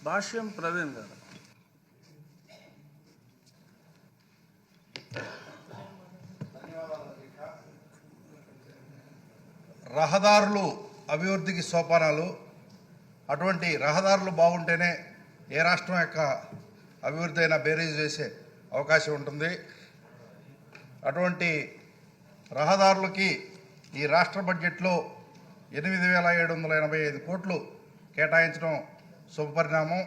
భాష్యం ప్రవీణ్ గారు. రహదారులు అభివృద్ధికి సోపానాలు. అటువంటి రహదారులు బాగుంటేనే ఏ రాష్ట్రం యొక్క అభివృద్ధి అయినా బేరీజు చేసే అవకాశం ఉంటుంది. అటువంటి రహదారులకి ఈ రాష్ట్ర బడ్జెట్లో 8,785 కోట్లు కేటాయించడం శుభపరిణామం.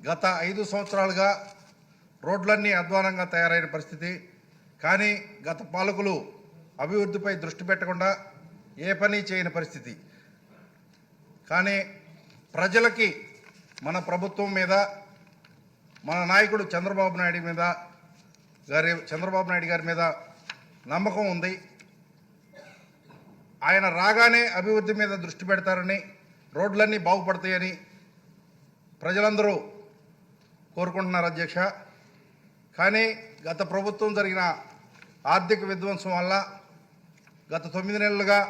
గత 5 సంవత్సరాలుగా రోడ్లన్నీ అధ్వానంగా తయారైన పరిస్థితి. కానీ గత పాలకులు అభివృద్ధిపై దృష్టి పెట్టకుండా ఏ పని చేయని పరిస్థితి. కానీ ప్రజలకి మన ప్రభుత్వం మీద, మన నాయకుడు చంద్రబాబు నాయుడు గారి మీద నమ్మకం ఉంది. ఆయన రాగానే అభివృద్ధి మీద దృష్టి పెడతారని, రోడ్లన్నీ బాగుపడతాయని ప్రజలందరూ కోరుకుంటున్నారు అధ్యక్ష. కానీ గత ప్రభుత్వం జరిగిన ఆర్థిక విధ్వంసం వల్ల గత 9 నెలలుగా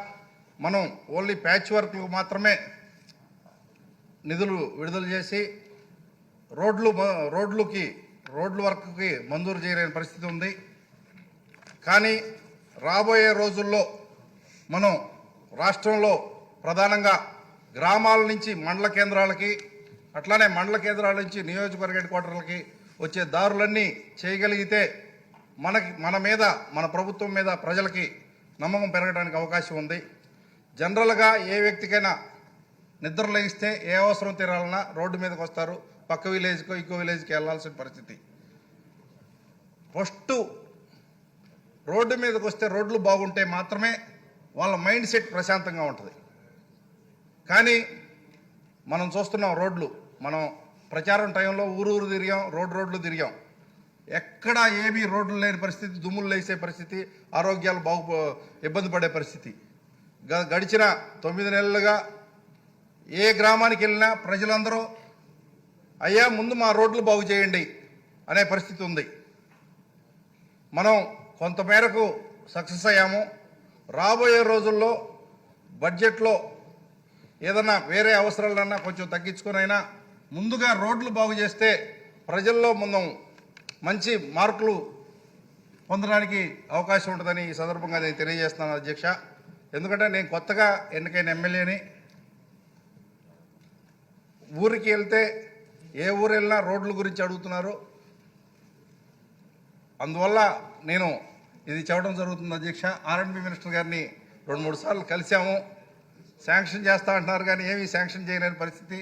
మనం ఓన్లీ ప్యాచ్ వర్క్లకు మాత్రమే నిధులు విడుదల చేసి రోడ్ల వర్క్కి మంజూరు చేయలేని పరిస్థితి ఉంది. కానీ రాబోయే రోజుల్లో మనం రాష్ట్రంలో ప్రధానంగా గ్రామాల నుంచి మండల కేంద్రాలకి, అట్లానే మండల కేంద్రాల నుంచి నియోజకవర్గ హెడ్ క్వార్టర్లకి వచ్చే దారులన్నీ చేయగలిగితే మన ప్రభుత్వం మీద ప్రజలకి నమ్మకం పెరగడానికి అవకాశం ఉంది. జనరల్గా ఏ వ్యక్తికైనా నిద్ర లేగిస్తే ఏ అవసరం తీరాలన్నా రోడ్డు మీదకి వస్తారు, పక్క విలేజ్కో ఇంకో విలేజ్కి వెళ్ళాల్సిన పరిస్థితి. ఫస్ట్ రోడ్డు మీదకి వస్తే రోడ్లు బాగుంటే మాత్రమే వాళ్ళ మైండ్ సెట్ ప్రశాంతంగా ఉంటుంది. కానీ మనం చూస్తున్నాం రోడ్లు, మనం ప్రచారం టైంలో ఊరు తిరిగాం, రోడ్లు తిరిగాం, ఎక్కడా ఏమీ రోడ్లు లేని పరిస్థితి, దుమ్ములు లేసే పరిస్థితి, ఆరోగ్యాలు ఇబ్బంది పడే పరిస్థితి. గడిచిన 9 నెలలుగా ఏ గ్రామానికి వెళ్ళినా ప్రజలందరూ అయ్యా ముందు మా రోడ్లు బాగు చేయండి అనే పరిస్థితి ఉంది. మనం కొంతమేరకు సక్సెస్ అయ్యాము. రాబోయే రోజుల్లో బడ్జెట్లో ఏదన్నా వేరే అవసరాలన్నా కొంచెం తగ్గించుకునైనా ముందుగా రోడ్లు బాగు చేస్తే ప్రజల్లో మనం మంచి మార్కులు పొందడానికి అవకాశం ఉంటుందని ఈ సందర్భంగా నేను తెలియజేస్తున్నాను అధ్యక్ష. ఎందుకంటే నేను కొత్తగా ఎన్నికైన ఎమ్మెల్యేని. ఊరికి వెళ్తే ఏ ఊరు వెళ్ళినా రోడ్ల గురించి అడుగుతున్నారు. అందువల్ల నేను ఇది చెప్పడం జరుగుతుంది అధ్యక్ష. R&B మినిస్టర్ గారిని 2-3 సార్లు కలిసాము. శాంక్షన్ చేస్తా అంటున్నారు కానీ ఏమీ శాంక్షన్ చేయలేని పరిస్థితి.